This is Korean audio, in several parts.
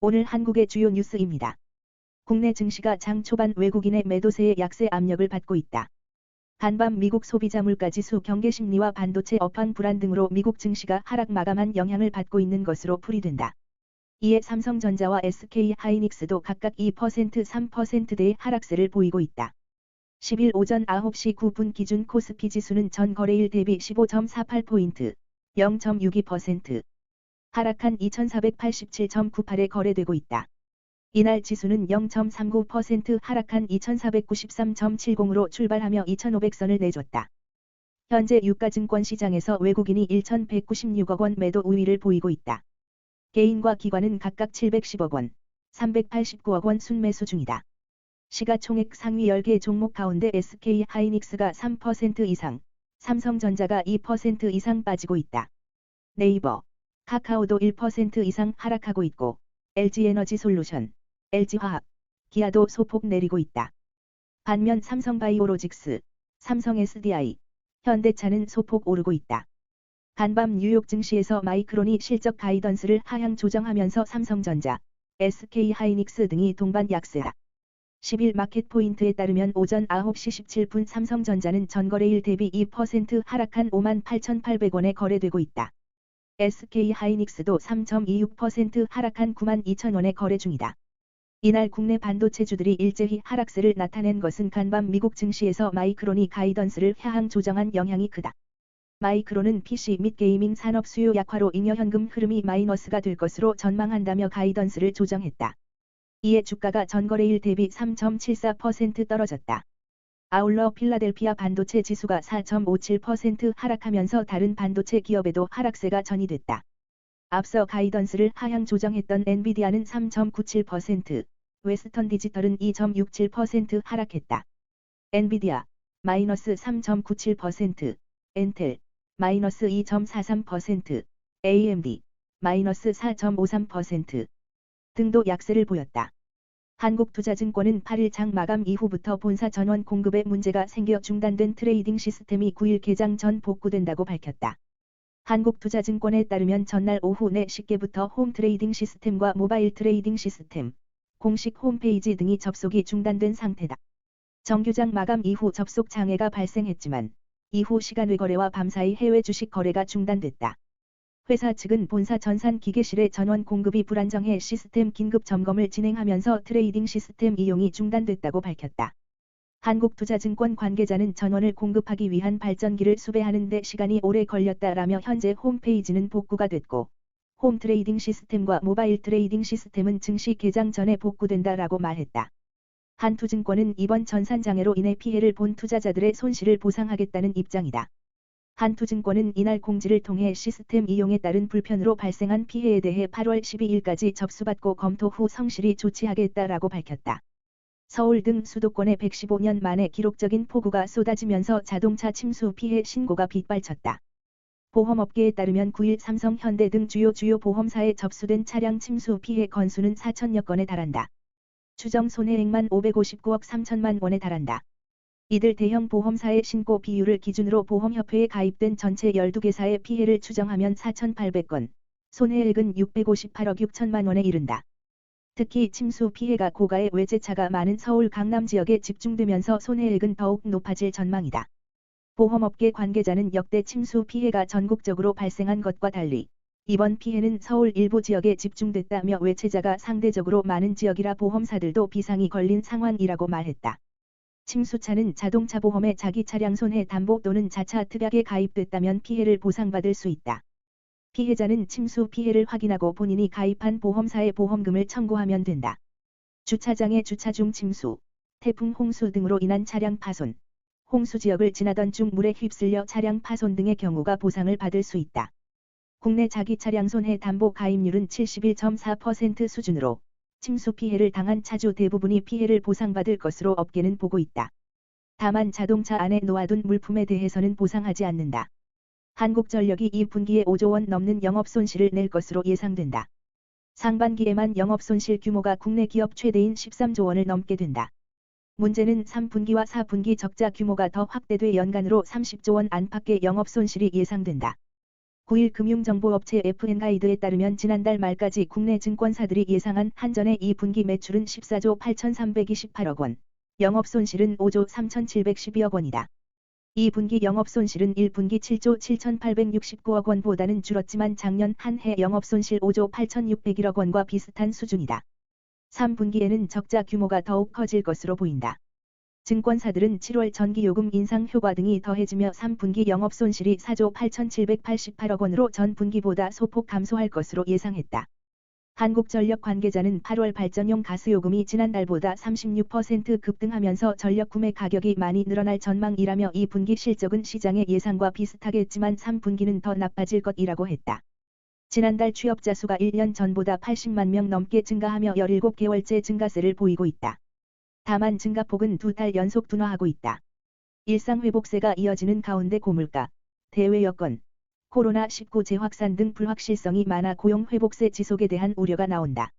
오늘 한국의 주요 뉴스입니다. 국내 증시가 장 초반 외국인의 매도세의 약세 압력을 받고 있다. 간밤 미국 소비자 물가지수 경계 심리와 반도체 업황 불안 등으로 미국 증시가 하락 마감한 영향을 받고 있는 것으로 풀이된다. 이에 삼성전자와 SK하이닉스도 각각 2%, 3%대의 하락세를 보이고 있다. 10일 오전 9시 9분 기준 코스피 지수는 전 거래일 대비 15.48포인트, 0.62% 하락한 2487.98에 거래되고 있다. 이날 지수는 0.39% 하락한 2493.70으로 출발하며 2500선을 내줬다. 현재 유가증권 시장에서 외국인이 1196억 원 매도 우위를 보이고 있다. 개인과 기관은 각각 710억 원, 389억 원 순매수 중이다. 시가총액 상위 10개 종목 가운데 SK하이닉스가 3% 이상, 삼성전자가 2% 이상 빠지고 있다. 네이버, 카카오도 1% 이상 하락하고 있고 LG에너지솔루션, LG화학, 기아도 소폭 내리고 있다. 반면 삼성바이오로직스, 삼성 SDI, 현대차는 소폭 오르고 있다. 간밤 뉴욕 증시에서 마이크론이 실적 가이던스를 하향 조정하면서 삼성전자, SK하이닉스 등이 동반 약세다. 10일 마켓포인트에 따르면 오전 9시 17분 삼성전자는 전거래일 대비 2% 하락한 58,800원에 거래되고 있다. SK하이닉스도 3.26% 하락한 92,000원에 거래 중이다. 이날 국내 반도체주들이 일제히 하락세를 나타낸 것은 간밤 미국 증시에서 마이크론이 가이던스를 하향 조정한 영향이 크다. 마이크론은 PC 및 게이밍 산업 수요 약화로 잉여 현금 흐름이 마이너스가 될 것으로 전망한다며 가이던스를 조정했다. 이에 주가가 전거래일 대비 3.74% 떨어졌다. 아울러 필라델피아 반도체 지수가 4.57% 하락하면서 다른 반도체 기업에도 하락세가 전이됐다. 앞서 가이던스를 하향 조정했던 엔비디아는 3.97%, 웨스턴 디지털은 2.67% 하락했다. 엔비디아, 마이너스 3.97%, 엔텔, 마이너스 2.43%, AMD, 마이너스 4.53% 등도 약세를 보였다. 한국투자증권은 8일 장 마감 이후부터 본사 전원 공급에 문제가 생겨 중단된 트레이딩 시스템이 9일 개장 전 복구된다고 밝혔다. 한국투자증권에 따르면 전날 오후 4시께부터 홈 트레이딩 시스템과 모바일 트레이딩 시스템, 공식 홈페이지 등이 접속이 중단된 상태다. 정규장 마감 이후 접속 장애가 발생했지만 이후 시간 외 거래와 밤사이 해외 주식 거래가 중단됐다. 회사 측은 본사 전산 기계실의 전원 공급이 불안정해 시스템 긴급 점검을 진행하면서 트레이딩 시스템 이용이 중단됐다고 밝혔다. 한국투자증권 관계자는 전원을 공급하기 위한 발전기를 수배하는 데 시간이 오래 걸렸다라며 현재 홈페이지는 복구가 됐고 홈 트레이딩 시스템과 모바일 트레이딩 시스템은 증시 개장 전에 복구된다라고 말했다. 한투증권은 이번 전산장애로 인해 피해를 본 투자자들의 손실을 보상하겠다는 입장이다. 한투증권은 이날 공지를 통해 시스템 이용에 따른 불편으로 발생한 피해에 대해 8월 12일까지 접수받고 검토 후 성실히 조치하겠다라고 밝혔다. 서울 등 수도권에 115년 만에 기록적인 폭우가 쏟아지면서 자동차 침수 피해 신고가 빗발쳤다. 보험업계에 따르면 9일 삼성, 현대 등 주요 보험사에 접수된 차량 침수 피해 건수는 4천여 건에 달한다. 추정 손해액만 559억 3천만 원에 달한다. 이들 대형 보험사의 신고 비율을 기준으로 보험협회에 가입된 전체 12개사의 피해를 추정하면 4,800건, 손해액은 658억 6천만 원에 이른다. 특히 침수 피해가 고가의 외제차가 많은 서울 강남 지역에 집중되면서 손해액은 더욱 높아질 전망이다. 보험업계 관계자는 역대 침수 피해가 전국적으로 발생한 것과 달리 이번 피해는 서울 일부 지역에 집중됐다며 외채자가 상대적으로 많은 지역이라 보험사들도 비상이 걸린 상황이라고 말했다. 침수차는 자동차 보험에 자기 차량 손해 담보 또는 자차 특약에 가입됐다면 피해를 보상받을 수 있다. 피해자는 침수 피해를 확인하고 본인이 가입한 보험사에 보험금을 청구하면 된다. 주차장의 주차 중 침수, 태풍 홍수 등으로 인한 차량 파손, 홍수 지역을 지나던 중 물에 휩쓸려 차량 파손 등의 경우가 보상을 받을 수 있다. 국내 자기 차량 손해 담보 가입률은 71.4% 수준으로 침수 피해를 당한 차주 대부분이 피해를 보상받을 것으로 업계는 보고 있다. 다만 자동차 안에 놓아둔 물품에 대해서는 보상하지 않는다. 한국전력이 2분기에 5조 원 넘는 영업손실을 낼 것으로 예상된다. 상반기에만 영업손실 규모가 국내 기업 최대인 13조 원을 넘게 된다. 문제는 3분기와 4분기 적자 규모가 더 확대돼 연간으로 30조 원 안팎의 영업손실이 예상된다. 9일 금융정보업체 FN가이드에 따르면 지난달 말까지 국내 증권사들이 예상한 한전의 2분기 매출은 14조 8,328억 원, 영업손실은 5조 3,712억 원이다. 2분기 영업손실은 1분기 7조 7,869억 원보다는 줄었지만 작년 한 해 영업손실 5조 8,601억 원과 비슷한 수준이다. 3분기에는 적자 규모가 더욱 커질 것으로 보인다. 증권사들은 7월 전기요금 인상 효과 등이 더해지며 3분기 영업손실이 4조 8,788억 원으로 전 분기보다 소폭 감소할 것으로 예상했다. 한국전력 관계자는 8월 발전용 가스요금이 지난달보다 36% 급등하면서 전력 구매 가격이 많이 늘어날 전망이라며 2분기 실적은 시장의 예상과 비슷하겠지만 3분기는 더 나빠질 것이라고 했다. 지난달 취업자 수가 1년 전보다 80만 명 넘게 증가하며 17개월째 증가세를 보이고 있다. 다만 증가폭은 2달 연속 둔화하고 있다. 일상회복세가 이어지는 가운데 고물가, 대외 여건, 코로나19 재확산 등 불확실성이 많아 고용회복세 지속에 대한 우려가 나온다.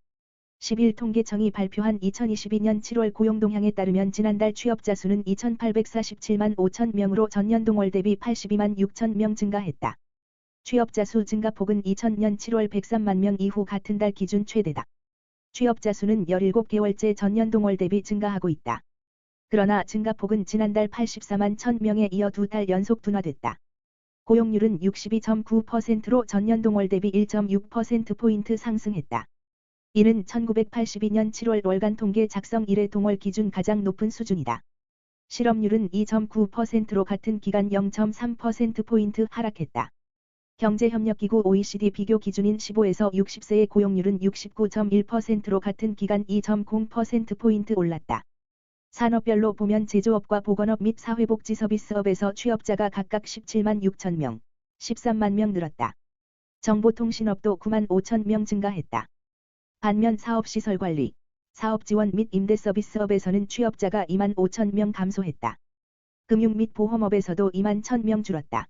10일 통계청이 발표한 2022년 7월 고용동향에 따르면 지난달 취업자 수는 2,847만 5천 명으로 전년 동월 대비 82만 6천 명 증가했다. 취업자 수 증가폭은 2000년 7월 103만 명 이후 같은 달 기준 최대다. 취업자 수는 17개월째 전년 동월 대비 증가하고 있다. 그러나 증가폭은 지난달 84만 1000명에 이어 2달 연속 둔화됐다. 고용률은 62.9%로 전년 동월 대비 1.6%포인트 상승했다. 이는 1982년 7월 월간 통계 작성 이래 동월 기준 가장 높은 수준이다. 실업률은 2.9%로 같은 기간 0.3%포인트 하락했다. 경제협력기구 OECD 비교 기준인 15에서 60세의 고용률은 69.1%로 같은 기간 2.0%포인트 올랐다. 산업별로 보면 제조업과 보건업 및 사회복지 서비스업에서 취업자가 각각 17만 6천 명, 13만 명 늘었다. 정보통신업도 9만 5천 명 증가했다. 반면 사업시설관리, 사업지원 및 임대서비스업에서는 취업자가 2만 5천 명 감소했다. 금융 및 보험업에서도 2만 1천 명 줄었다.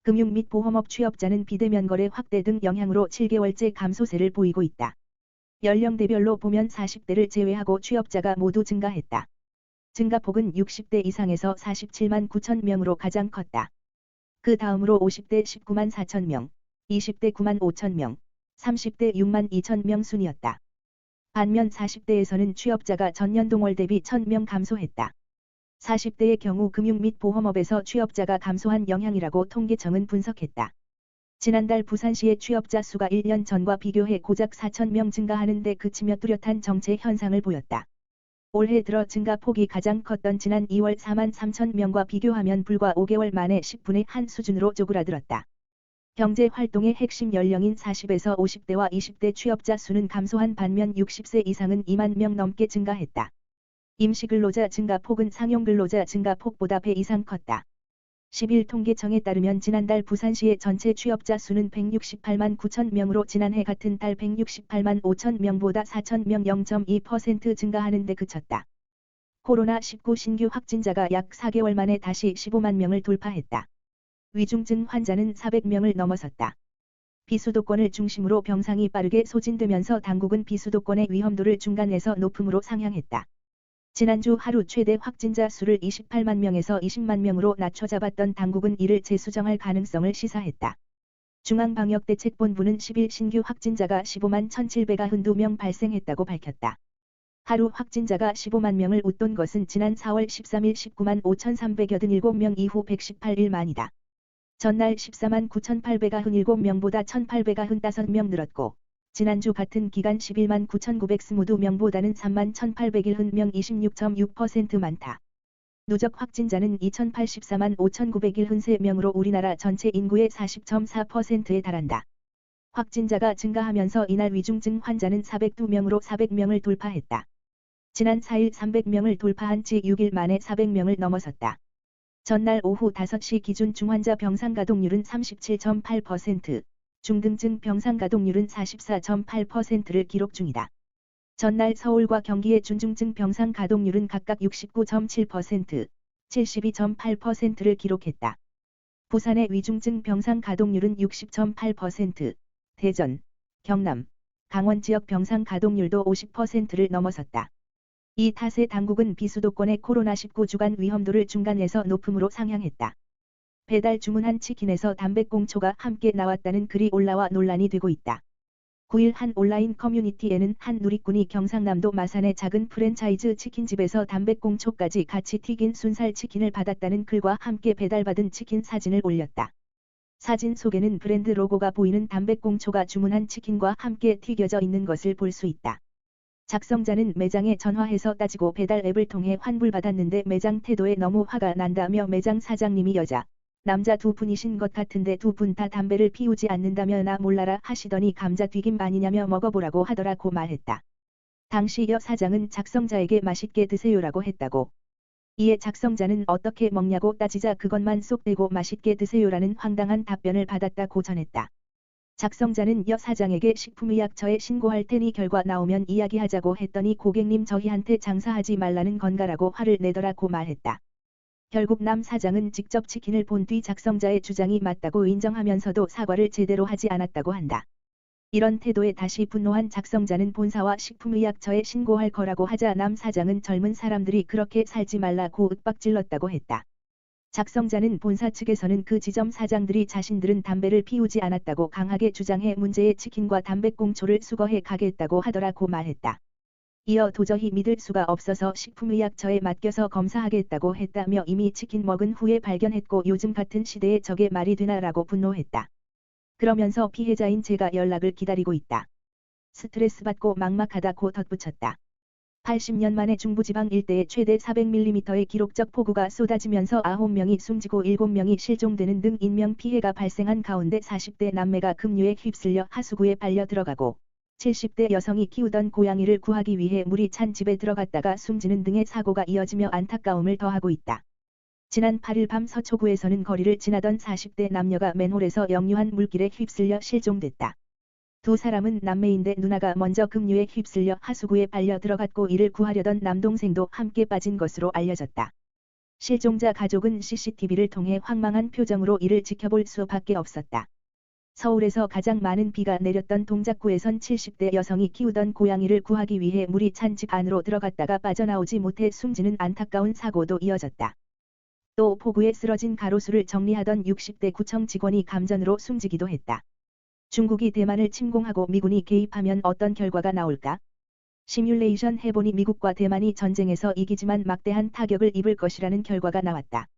금융 및 보험업 취업자는 비대면 거래 확대 등 영향으로 7개월째 감소세를 보이고 있다. 연령대별로 보면 40대를 제외하고 취업자가 모두 증가했다. 증가폭은 60대 이상에서 47만 9천 명으로 가장 컸다. 그 다음으로 50대 19만 4천 명, 20대 9만 5천 명, 30대 6만 2천 명 순이었다. 반면 40대에서는 취업자가 전년 동월 대비 1,000명 감소했다. 40대의 경우 금융 및 보험업에서 취업자가 감소한 영향이라고 통계청은 분석했다. 지난달 부산시의 취업자 수가 1년 전과 비교해 고작 4,000명 증가하는 데 그치며 뚜렷한 정체 현상을 보였다. 올해 들어 증가폭이 가장 컸던 지난 2월 4만 3천 명과 비교하면 불과 5개월 만에 10분의 1 수준으로 쪼그라들었다. 경제활동의 핵심 연령인 40에서 50대와 20대 취업자 수는 감소한 반면 60세 이상은 2만 명 넘게 증가했다. 임시근로자 증가폭은 상용근로자 증가폭보다 배 이상 컸다. 10일 통계청에 따르면 지난달 부산시의 전체 취업자 수는 168만 9천 명으로 지난해 같은 달 168만 5천 명보다 4천 명 0.2% 증가하는 데 그쳤다. 코로나19 신규 확진자가 약 4개월 만에 다시 15만 명을 돌파했다. 위중증 환자는 400명을 넘어섰다. 비수도권을 중심으로 병상이 빠르게 소진되면서 당국은 비수도권의 위험도를 중간에서 높음으로 상향했다. 지난주 하루 최대 확진자 수를 28만 명에서 20만 명으로 낮춰 잡았던 당국은 이를 재수정할 가능성을 시사했다. 중앙방역대책본부는 10일 신규 확진자가 15만 1,792명 발생했다고 밝혔다. 하루 확진자가 15만 명을 웃돈 것은 지난 4월 13일 19만 5,387명 이후 118일 만이다. 전날 14만 9,897명보다 1,895명 늘었고 지난주 같은 기간 11만 9,922명보다는 3만 1,801명 26.6% 많다. 누적 확진자는 2,084만 5,913명으로 우리나라 전체 인구의 40.4%에 달한다. 확진자가 증가하면서 이날 위중증 환자는 402명으로 400명을 돌파했다. 지난 4일 300명을 돌파한 지 6일 만에 400명을 넘어섰다. 전날 오후 5시 기준 중환자 병상 가동률은 37.8%, 중등증 병상 가동률은 44.8%를 기록 중이다. 전날 서울과 경기의 중증증 병상 가동률은 각각 69.7%, 72.8%를 기록했다. 부산의 위중증 병상 가동률은 60.8%, 대전, 경남, 강원 지역 병상 가동률도 50%를 넘어섰다. 이 탓에 당국은 비수도권의 코로나19 주간 위험도를 중간에서 높음으로 상향했다. 배달 주문한 치킨에서 담배꽁초가 함께 나왔다는 글이 올라와 논란이 되고 있다. 9일 한 온라인 커뮤니티에는 한 누리꾼이 경상남도 마산의 작은 프랜차이즈 치킨집에서 담배꽁초까지 같이 튀긴 순살 치킨을 받았다는 글과 함께 배달받은 치킨 사진을 올렸다. 사진 속에는 브랜드 로고가 보이는 담배꽁초가 주문한 치킨과 함께 튀겨져 있는 것을 볼 수 있다. 작성자는 매장에 전화해서 따지고 배달 앱을 통해 환불받았는데 매장 태도에 너무 화가 난다며 매장 사장님이 여자, 남자 두 분이신 것 같은데 두 분 다 담배를 피우지 않는다며 나 몰라라 하시더니 감자튀김 아니냐며 먹어보라고 하더라고 말했다. 당시 여 사장은 작성자에게 맛있게 드세요라고 했다고. 이에 작성자는 어떻게 먹냐고 따지자 그것만 쏙 빼고 맛있게 드세요라는 황당한 답변을 받았다고 전했다. 작성자는 여 사장에게 식품의약처에 신고할 테니 결과 나오면 이야기하자고 했더니 고객님 저희한테 장사하지 말라는 건가라고 화를 내더라고 말했다. 결국 남 사장은 직접 치킨을 본 뒤 작성자의 주장이 맞다고 인정하면서도 사과를 제대로 하지 않았다고 한다. 이런 태도에 다시 분노한 작성자는 본사와 식품의약처에 신고할 거라고 하자 남 사장은 젊은 사람들이 그렇게 살지 말라고 윽박질렀다고 했다. 작성자는 본사 측에서는 그 지점 사장들이 자신들은 담배를 피우지 않았다고 강하게 주장해 문제의 치킨과 담배꽁초를 수거해 가겠다고 하더라고 말했다. 이어 도저히 믿을 수가 없어서 식품의약처에 맡겨서 검사하겠다고 했다며 이미 치킨 먹은 후에 발견했고 요즘 같은 시대에 저게 말이 되나라고 분노했다. 그러면서 피해자인 제가 연락을 기다리고 있다. 스트레스 받고 막막하다고 덧붙였다. 80년 만에 중부지방 일대에 최대 400mm의 기록적 폭우가 쏟아지면서 9명이 숨지고 7명이 실종되는 등 인명피해가 발생한 가운데 40대 남매가 급류에 휩쓸려 하수구에 발려 들어가고 70대 여성이 키우던 고양이를 구하기 위해 물이 찬 집에 들어갔다가 숨지는 등의 사고가 이어지며 안타까움을 더하고 있다. 지난 8일 밤 서초구에서는 거리를 지나던 40대 남녀가 맨홀에서 역류한 물길에 휩쓸려 실종됐다. 두 사람은 남매인데 누나가 먼저 급류에 휩쓸려 하수구에 발려 들어갔고 이를 구하려던 남동생도 함께 빠진 것으로 알려졌다. 실종자 가족은 CCTV를 통해 황망한 표정으로 이를 지켜볼 수밖에 없었다. 서울에서 가장 많은 비가 내렸던 동작구에선 70대 여성이 키우던 고양이를 구하기 위해 물이 찬 집 안으로 들어갔다가 빠져나오지 못해 숨지는 안타까운 사고도 이어졌다. 또 폭우에 쓰러진 가로수를 정리하던 60대 구청 직원이 감전으로 숨지기도 했다. 중국이 대만을 침공하고 미군이 개입하면 어떤 결과가 나올까? 시뮬레이션 해보니 미국과 대만이 전쟁에서 이기지만 막대한 타격을 입을 것이라는 결과가 나왔다.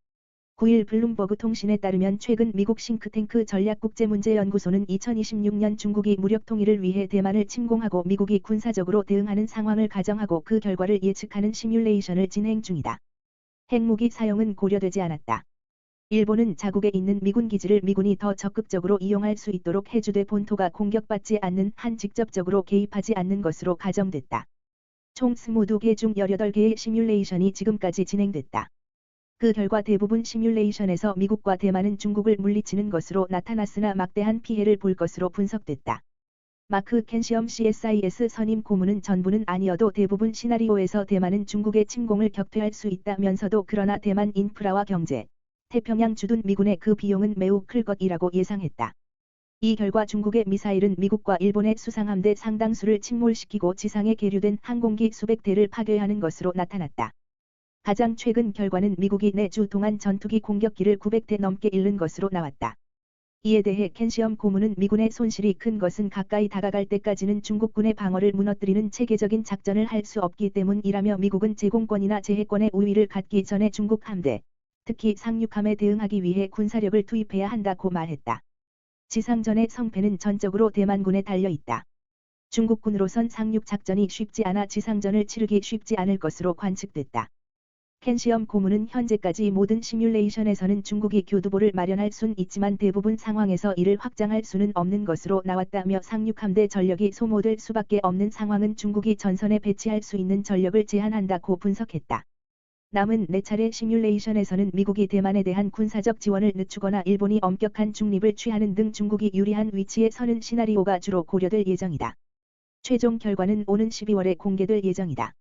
9일 블룸버그 통신에 따르면 최근 미국 싱크탱크 전략국제문제연구소는 2026년 중국이 무력 통일을 위해 대만을 침공하고 미국이 군사적으로 대응하는 상황을 가정하고 그 결과를 예측하는 시뮬레이션을 진행 중이다. 핵무기 사용은 고려되지 않았다. 일본은 자국에 있는 미군 기지를 미군이 더 적극적으로 이용할 수 있도록 해주되 본토가 공격받지 않는 한 직접적으로 개입하지 않는 것으로 가정됐다. 총 22개 중 18개의 시뮬레이션이 지금까지 진행됐다. 그 결과 대부분 시뮬레이션에서 미국과 대만은 중국을 물리치는 것으로 나타났으나 막대한 피해를 볼 것으로 분석됐다. 마크 켄시엄 CSIS 선임 고문은 전부는 아니어도 대부분 시나리오에서 대만은 중국의 침공을 격퇴할 수 있다면서도 그러나 대만 인프라와 경제, 태평양 주둔 미군의 그 비용은 매우 클 것이라고 예상했다. 이 결과 중국의 미사일은 미국과 일본의 수상함대 상당수를 침몰시키고 지상에 계류된 항공기 수백 대를 파괴하는 것으로 나타났다. 가장 최근 결과는 미국이 4주 동안 전투기 공격기를 900대 넘게 잃는 것으로 나왔다. 이에 대해 켄시엄 고문은 미군의 손실이 큰 것은 가까이 다가갈 때까지는 중국군의 방어를 무너뜨리는 체계적인 작전을 할 수 없기 때문이라며 미국은 제공권이나 제해권의 우위를 갖기 전에 중국 함대, 특히 상륙함에 대응하기 위해 군사력을 투입해야 한다고 말했다. 지상전의 성패는 전적으로 대만군에 달려있다. 중국군으로선 상륙 작전이 쉽지 않아 지상전을 치르기 쉽지 않을 것으로 관측됐다. 켄시엄 고문은 현재까지 모든 시뮬레이션에서는 중국이 교두보를 마련할 순 있지만 대부분 상황에서 이를 확장할 수는 없는 것으로 나왔다며 상륙함대 전력이 소모될 수밖에 없는 상황은 중국이 전선에 배치할 수 있는 전력을 제한한다고 분석했다. 남은 4차례 시뮬레이션에서는 미국이 대만에 대한 군사적 지원을 늦추거나 일본이 엄격한 중립을 취하는 등 중국이 유리한 위치에 서는 시나리오가 주로 고려될 예정이다. 최종 결과는 오는 12월에 공개될 예정이다.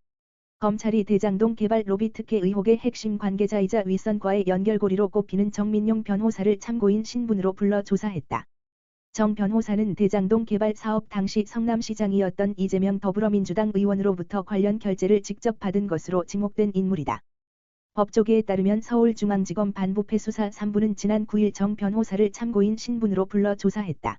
검찰이 대장동 개발 로비 특혜 의혹의 핵심 관계자이자 윗선과의 연결고리로 꼽히는 정민용 변호사를 참고인 신분으로 불러 조사했다. 정 변호사는 대장동 개발 사업 당시 성남시장이었던 이재명 더불어민주당 의원으로부터 관련 결재를 직접 받은 것으로 지목된 인물이다. 법조계에 따르면 서울중앙지검 반부패수사 3부는 지난 9일 정 변호사를 참고인 신분으로 불러 조사했다.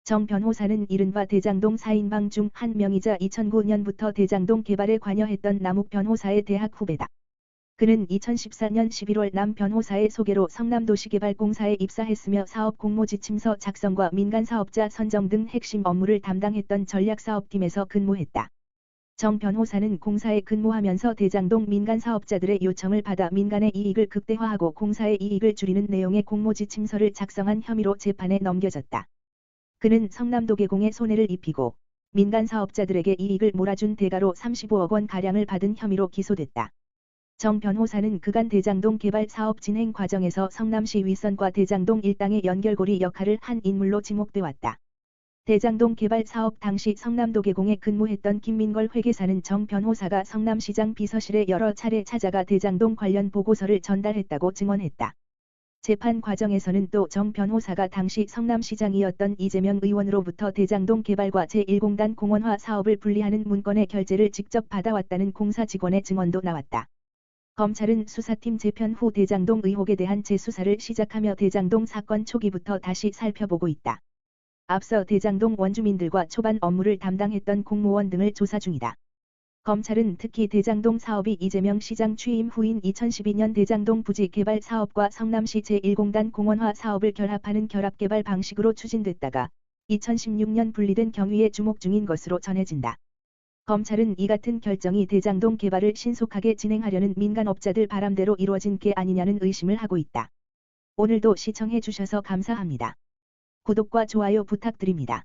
정 변호사는 이른바 대장동 4인방 중 한 명이자 2009년부터 대장동 개발에 관여했던 남욱 변호사의 대학 후배다. 그는 2014년 11월 남 변호사의 소개로 성남도시개발공사에 입사했으며 사업 공모지침서 작성과 민간사업자 선정 등 핵심 업무를 담당했던 전략사업팀에서 근무했다. 정 변호사는 공사에 근무하면서 대장동 민간사업자들의 요청을 받아 민간의 이익을 극대화하고 공사의 이익을 줄이는 내용의 공모지침서를 작성한 혐의로 재판에 넘겨졌다. 그는 성남도계공에 손해를 입히고 민간사업자들에게 이익을 몰아준 대가로 35억 원가량을 받은 혐의로 기소됐다. 정 변호사는 그간 대장동 개발 사업 진행 과정에서 성남시 윗선과 대장동 일당의 연결고리 역할을 한 인물로 지목돼 왔다. 대장동 개발 사업 당시 성남도계공에 근무했던 김민걸 회계사는 정 변호사가 성남시장 비서실에 여러 차례 찾아가 대장동 관련 보고서를 전달했다고 증언했다. 재판 과정에서는 또 정 변호사가 당시 성남시장이었던 이재명 의원으로부터 대장동 개발과 제1공단 공원화 사업을 분리하는 문건의 결제를 직접 받아왔다는 공사 직원의 증언도 나왔다. 검찰은 수사팀 재편 후 대장동 의혹에 대한 재수사를 시작하며 대장동 사건 초기부터 다시 살펴보고 있다. 앞서 대장동 원주민들과 초반 업무를 담당했던 공무원 등을 조사 중이다. 검찰은 특히 대장동 사업이 이재명 시장 취임 후인 2012년 대장동 부지 개발 사업과 성남시 제1공단 공원화 사업을 결합하는 결합개발 방식으로 추진됐다가 2016년 분리된 경위에 주목 중인 것으로 전해진다. 검찰은 이 같은 결정이 대장동 개발을 신속하게 진행하려는 민간업자들 바람대로 이루어진 게 아니냐는 의심을 하고 있다. 오늘도 시청해 주셔서 감사합니다. 구독과 좋아요 부탁드립니다.